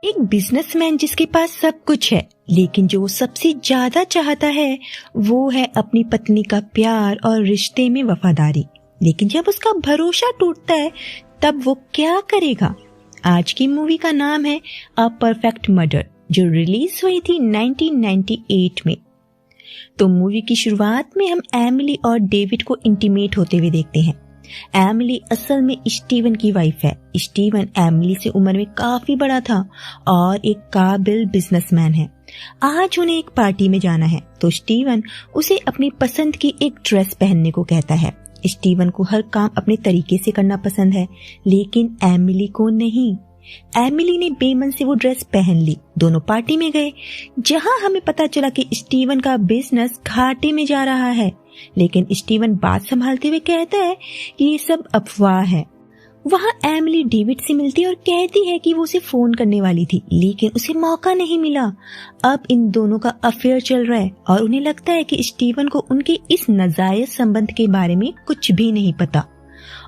एक बिजनेसमैन जिसके पास सब कुछ है, लेकिन जो वो सबसे ज्यादा चाहता है वो है अपनी पत्नी का प्यार और रिश्ते में वफादारी। लेकिन जब उसका भरोसा टूटता है तब वो क्या करेगा? आज की मूवी का नाम है अ परफेक्ट मर्डर, जो रिलीज हुई थी 1998 में। तो मूवी की शुरुआत में हम एमिली और डेविड को इंटीमेट होते हुए देखते हैं। एमिली असल में स्टीवन की वाइफ है। स्टीवन एमिली से उम्र में काफी बड़ा था और एक काबिल बिजनेसमैन है। आज उन्हें एक पार्टी में जाना है तो स्टीवन उसे अपनी पसंद की एक ड्रेस पहनने को कहता है। स्टीवन को हर काम अपने तरीके से करना पसंद है, लेकिन एमिली को नहीं। एमिली ने बेमन से वो ड्रेस पहन ली। दोनों पार्टी में गए, जहां हमें पता चला कि स्टीवन का बिजनेस घाटे में जा रहा है। लेकिन स्टीवन बात संभालते हुए कहता है कि ये सब अफवाह है। वहां एमिली डेविड से मिलती है और कहती है कि वो उसे फोन करने वाली थी, लेकिन उसे मौका नहीं मिला। अब इन दोनों का अफेयर चल रहा है और उन्हें लगता है कि स्टीवन को उनके इस नाजायज संबंध के बारे में कुछ भी नहीं पता।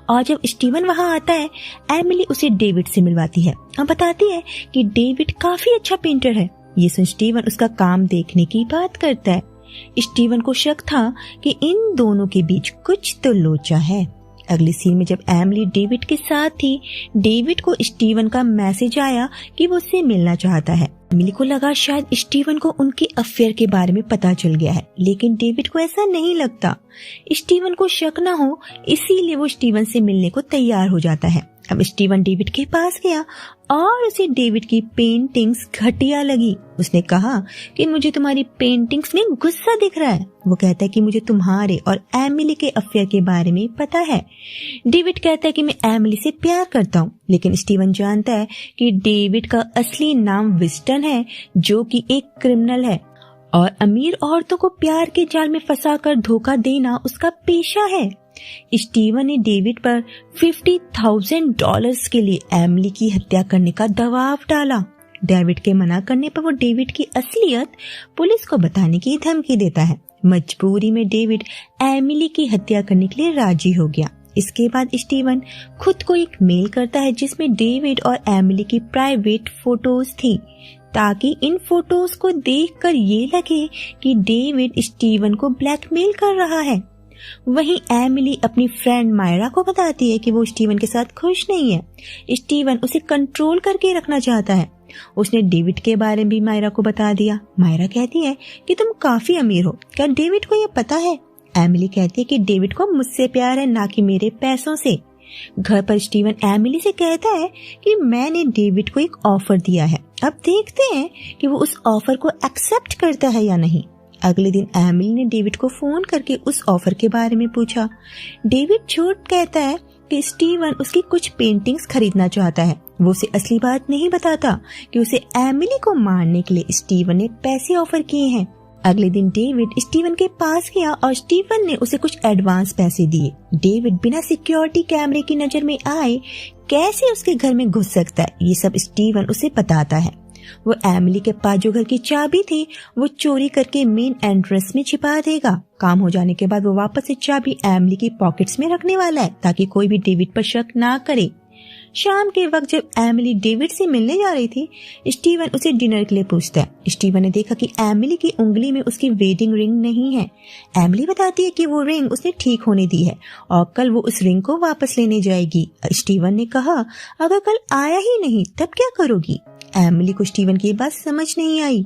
और जब स्टीवन वहां आता है, एमिली उसे डेविड से मिलवाती है और बताती है कि डेविड काफी अच्छा पेंटर है। ये सुन स्टीवन उसका काम देखने की बात करता है। स्टीवन को शक था कि इन दोनों के बीच कुछ तो लोचा है। अगली सीन में जब एमिली डेविड के साथ थी, डेविड को स्टीवन का मैसेज आया कि वो उससे मिलना चाहता है। एमिली को लगा शायद स्टीवन को उनके अफेयर के बारे में पता चल गया है, लेकिन डेविड को ऐसा नहीं लगता। स्टीवन को शक न हो, इसीलिए वो स्टीवन से मिलने को तैयार हो जाता है। अब स्टीवन डेविड के पास गया और उसे डेविड की पेंटिंग्स घटिया लगी। उसने कहा कि मुझे तुम्हारी पेंटिंग्स में गुस्सा दिख रहा है। वो कहता है कि मुझे तुम्हारे और एमिली के अफेयर के बारे में पता है। डेविड कहता है कि मैं एमिली से प्यार करता हूँ, लेकिन स्टीवन जानता है कि डेविड का असली नाम विस्टन है, जो कि एक क्रिमिनल है और अमीर औरतों को प्यार के जाल में फंसाकर धोखा देना उसका पेशा है। स्टीवन ने डेविड पर $50,000 के लिए एमिली की हत्या करने का दबाव डाला। डेविड के मना करने पर वो डेविड की असलियत पुलिस को बताने की धमकी देता है। मजबूरी में डेविड एमिली की हत्या करने के लिए राजी हो गया। इसके बाद स्टीवन खुद को एक मेल करता है जिसमें डेविड और एमिली की प्राइवेट फोटोज थी, ताकि इन फोटोज को देखकर ये लगे कि डेविड स्टीवन को ब्लैकमेल कर रहा है। वहीं एमिली अपनी फ्रेंड मायरा को बताती है कि वो स्टीवन के साथ खुश नहीं है। स्टीवन उसे कंट्रोल करके रखना चाहता है। उसने डेविड के बारे में भी मायरा को बता दिया। मायरा कहती है कि तुम काफी अमीर हो, क्या डेविड को ये पता है? एमिली कहती है कि डेविड को मुझसे प्यार है, ना कि मेरे पैसों से। घर पर स्टीवन एमिली से कहता है कि मैंने डेविड को एक ऑफर दिया है, अब देखते हैं कि वो उस ऑफर को एक्सेप्ट करता है या नहीं। अगले दिन एमिली ने डेविड को फोन करके उस ऑफर के बारे में पूछा। डेविड झूठ कहता है कि स्टीवन उसकी कुछ पेंटिंग्स खरीदना चाहता है। वो उसे असली बात नहीं बताता कि उसे एमिली को मारने के लिए स्टीवन ने पैसे ऑफर किए हैं। अगले दिन डेविड स्टीवन के पास गया और स्टीवन ने उसे कुछ एडवांस पैसे दिए। डेविड बिना सिक्योरिटी कैमरे की नजर में आए कैसे उसके घर में घुस सकता है, ये सब स्टीवन उसे बताता है। वो एमिली के पास जो घर की चाबी थी वो चोरी करके मेन एंट्रेंस में छिपा देगा। काम हो जाने के बाद वो वापस से चाबी एमिली की पॉकेट्स में रखने वाला है, ताकि कोई भी डेविड पर शक ना करे। शाम के वक्त जब एमिली डेविड से मिलने जा रही थी, स्टीवन उसे डिनर के लिए पूछता है। स्टीवन ने देखा कि एमिली की उंगली में उसकी वेडिंग रिंग नहीं है। एमिली बताती है कि वो रिंग उसने ठीक होने दी है और कल वो उस रिंग को वापस लेने जाएगी। स्टीवन ने कहा, अगर कल आया ही नहीं तब क्या करोगी? एमिली को स्टीवन की बात समझ नहीं आई,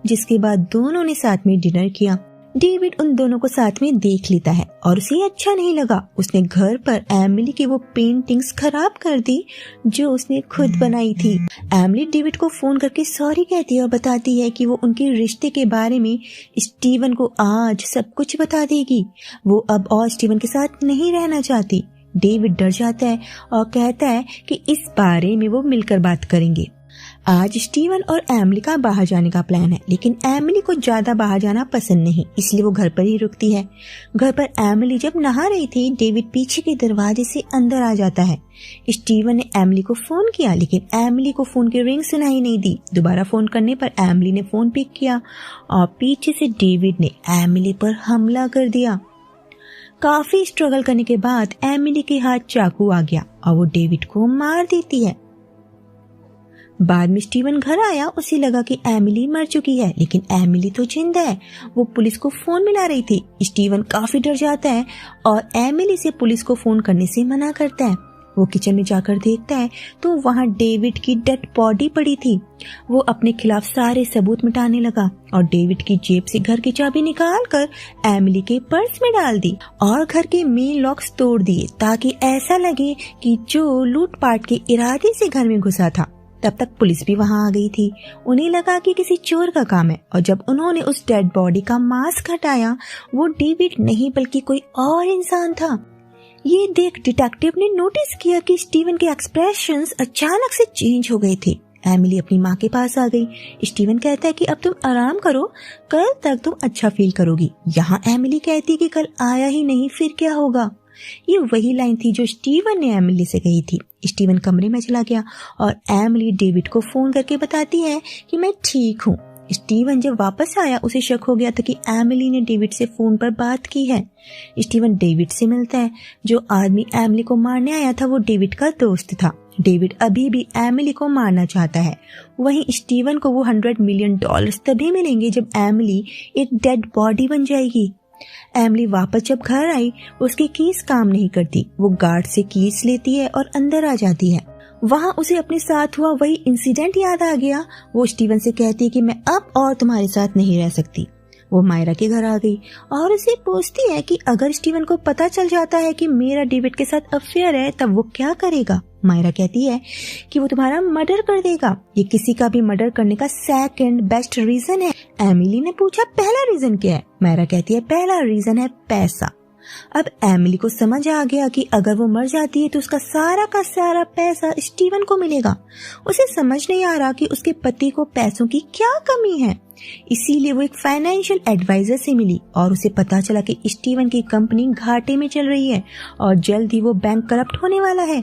जिसके बाद दोनों ने साथ में डिनर किया। डेविड उन दोनों को साथ में देख लेता है और उसे अच्छा नहीं लगा। उसने घर पर एमिली की वो पेंटिंग्स खराब कर दी जो उसने खुद बनाई थी। एमिली डेविड को फोन करके सॉरी कहती है और बताती है कि वो उनके रिश्ते के बारे में स्टीवन को आज सब कुछ बता देगी। वो अब और स्टीवन के साथ नहीं रहना चाहती। डेविड डर जाता है और कहता है कि इस बारे में वो मिलकर बात करेंगे। आज स्टीवन और एमिली का बाहर जाने का प्लान है, लेकिन एमिली को ज्यादा बाहर जाना पसंद नहीं, इसलिए वो घर पर ही रुकती है। घर पर एमिली जब नहा रही थी, डेविड पीछे के दरवाजे से अंदर आ जाता है। स्टीवन ने एमिली को फोन किया, लेकिन एमिली को फोन की रिंग सुनाई नहीं दी। दोबारा फोन करने पर एमिली ने फोन पिक किया और पीछे से डेविड ने एमिली पर हमला कर दिया। काफी स्ट्रगल करने के बाद एमिली के हाथ चाकू आ गया और वो डेविड को मार देती है। बाद में स्टीवन घर आया, उसे लगा कि एमिली मर चुकी है, लेकिन एमिली तो जिंदा है। वो पुलिस को फोन मिला रही थी। स्टीवन काफी डर जाता है और एमिली से पुलिस को फोन करने से मना करता है। वो किचन में जाकर देखता है तो वहाँ डेविड की डेड बॉडी पड़ी थी। वो अपने खिलाफ सारे सबूत मिटाने लगा और डेविड की जेब से घर की चाबी निकाल कर एमिली के पर्स में डाल दी और घर के मेन लॉक्स तोड़ दिए ताकि ऐसा लगे कि जो लूटपाट के इरादे से घर में घुसा था। तब तक पुलिस भी वहाँ आ गई थी। उन्हें लगा कि किसी चोर का काम है और जब उन्होंने उस डेड बॉडी का मास्क हटाया वो डेविड नहीं बल्कि कोई और इंसान था। ये देख डिटेक्टिव ने नोटिस किया कि स्टीवन के एक्सप्रेशंस अचानक से चेंज हो गए थे। एमिली अपनी माँ के पास आ गई। स्टीवन कहता है कि अब तुम आराम करो, कल तक तुम अच्छा फील करोगी। यहाँ एमिली कहती है कि कल आया ही नहीं फिर क्या होगा। ये वही लाइन थी जो स्टीवन ने एमिली से कही थी। स्टीवन कमरे में चला गया और एमिली डेविड को फोन करके बताती है कि मैं ठीक हूँ। स्टीवन जब वापस आया उसे शक हो गया था कि एमिली ने डेविड से फोन पर बात की है। स्टीवन डेविड से मिलता है। जो आदमी एमिली को मारने आया था वो डेविड का दोस्त था। डेविड अभी भी एमिली को मारना चाहता है। वहीं स्टीवन को वो $100 मिलियन तभी मिलेंगे जब एमिली एक डेड बॉडी बन जाएगी। एमिली वापस जब घर आई उसकी कीज काम नहीं करती। वो गार्ड से कीज लेती है और अंदर आ जाती है। वहाँ उसे अपने साथ हुआ वही इंसिडेंट याद आ गया। वो स्टीवन से कहती है कि मैं अब और तुम्हारे साथ नहीं रह सकती। वो मायरा के घर आ गई और उसे पूछती है कि अगर स्टीवन को पता चल जाता है कि मेरा डेविड के साथ अफेयर है तब वो क्या करेगा। मायरा कहती है कि वो तुम्हारा मर्डर कर देगा। ये किसी का भी मर्डर करने का सेकंड बेस्ट रीजन है। एमिली ने पूछा पहला रीजन क्या है। मायरा कहती है पहला रीजन है पैसा। अब एमिली को समझ आ गया कि अगर वो मर जाती है तो उसका सारा का सारा पैसा स्टीवन को मिलेगा। उसे समझ नहीं आ रहा कि उसके पति को पैसों की क्या कमी है। इसीलिए वो एक फाइनेंशियल एडवाइजर से मिली और उसे पता चला कि स्टीवन की कंपनी घाटे में चल रही है और जल्द ही वो बैंक करप्ट होने वाला है।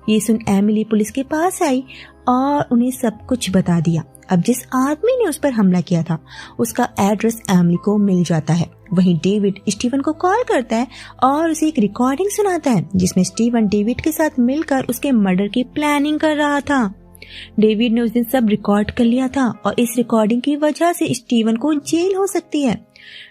ये सुन एमिली पुलिस के पास आई और उन्हें सब कुछ बता दिया। अब जिस आदमी ने उस पर हमला किया था उसका एड्रेस एमिली को मिल जाता है। वहीं डेविड स्टीवन को कॉल करता है और उसे एक रिकॉर्डिंग सुनाता है जिसमें स्टीवन डेविड के साथ मिलकर उसके मर्डर की प्लानिंग कर रहा था। डेविड ने उस दिन सब रिकॉर्ड कर लिया था और इस रिकॉर्डिंग की वजह से स्टीवन को जेल हो सकती है।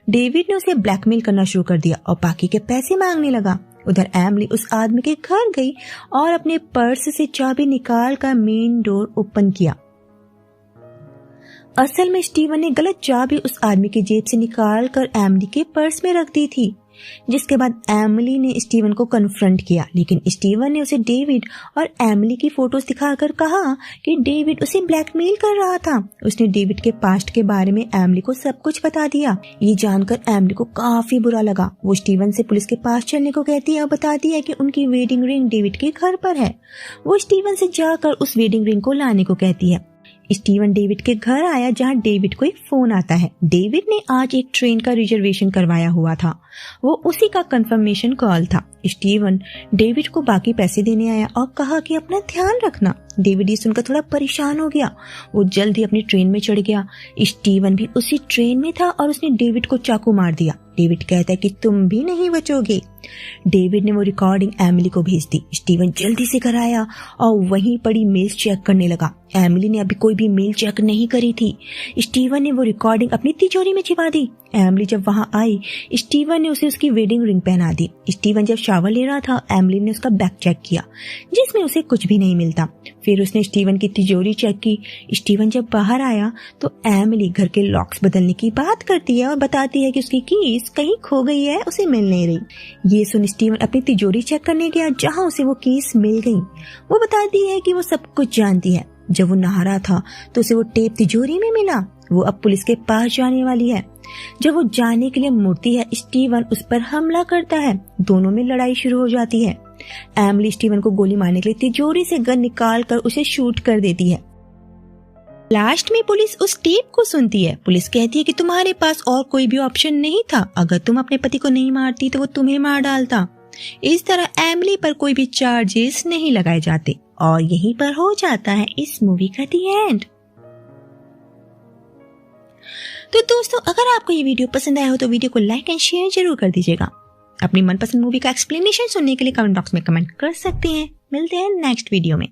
डेविड ने उसे ब्लैकमेल करना शुरू कर दिया और बाकी के पैसे मांगने लगा। उधर एमिली उस आदमी के घर गई और अपने पर्स से चाबी निकाल कर मेन डोर ओपन किया। असल में स्टीवन ने गलत चाबी उस आदमी की जेब से निकाल कर एमिली के पर्स में रख दी थी, जिसके बाद एमिली ने स्टीवन को कन्फ्रंट किया। लेकिन स्टीवन ने उसे डेविड और एमिली की फोटोज दिखाकर कहा कि डेविड उसे ब्लैकमेल कर रहा था। उसने डेविड के पास्ट के बारे में एमिली को सब कुछ बता दिया। ये जानकर एमिली को काफी बुरा लगा। वो स्टीवन से पुलिस के पास चलने को कहती है और बताती है कि उनकी वेडिंग रिंग डेविड के घर पर है। वो स्टीवन से जाकर उस वेडिंग रिंग को लाने को कहती है। स्टीवन डेविड के घर आया जहां डेविड को एक फोन आता है। डेविड ने आज एक ट्रेन का रिजर्वेशन करवाया हुआ था। वो उसी का कंफर्मेशन कॉल था। स्टीवन डेविड को बाकी पैसे देने आया और कहा कि अपना ध्यान रखना। डेविड ये सुनकर थोड़ा परेशान हो गया। वो जल्द ही अपनी ट्रेन में चढ़ गया। स्टीवन भी उसी ट्रेन में था और उसने डेविड को चाकू मार दिया। डेविड कहता है कि तुम भी नहीं बचोगे। डेविड ने वो रिकॉर्डिंग एमिली को भेज दी। स्टीवन जल्दी से घर आया और वहीं पड़ी मेल्स चेक करने लगा। एमिली ने अभी कोई भी मेल चेक नहीं करी थी। स्टीवन ने वो रिकॉर्डिंग अपनी तिजोरी में छिपा दी। एमिली जब वहां आई स्टीवन ने उसे उसकी वेडिंग रिंग पहना दी। स्टीवन जब शावर ले रहा था एमिली ने उसका बैग चेक किया जिसमें उसे कुछ भी नहीं मिलता। फिर उसने स्टीवन की तिजोरी चेक की। स्टीवन जब बाहर आया तो एमिली घर के लॉक्स बदलने की बात करती है और बताती है कि उसकी कीज कहीं खो गई है, उसे मिल नहीं रही। ये सुन स्टीवन अपनी तिजोरी चेक करने गया जहां उसे वो कीज मिल गई। वो बताती है कि वो सब कुछ जानती है। जब वो नहा रहा था तो उसे वो टेप तिजोरी में मिला। वो अब पुलिस के पास जाने वाली है। जब वो जाने के लिए मुड़ती है स्टीवन उस पर हमला करता है। दोनों में लड़ाई शुरू हो जाती है। एमिली स्टीवन को गोली मारने के लिए तिजोरी से गन निकाल कर उसे शूट कर देती है। लास्ट में पुलिस उस टेप को सुनती है। पुलिस कहती है कि तुम्हारे पास और कोई भी ऑप्शन नहीं था। अगर तुम अपने पति को नहीं मारती तो वो तुम्हें मार डालता। इस तरह एमिली पर कोई भी चार्जेस नहीं लगाए जाते और यहीं पर हो जाता है इस मूवी का दी एंड। तो दोस्तों अगर आपको ये वीडियो पसंद आया हो तो वीडियो को लाइक एंड शेयर जरूर कर दीजिएगा। अपनी मनपसंद मूवी का एक्सप्लेनेशन सुनने के लिए कमेंट बॉक्स में कमेंट कर सकते हैं। मिलते हैं नेक्स्ट वीडियो में।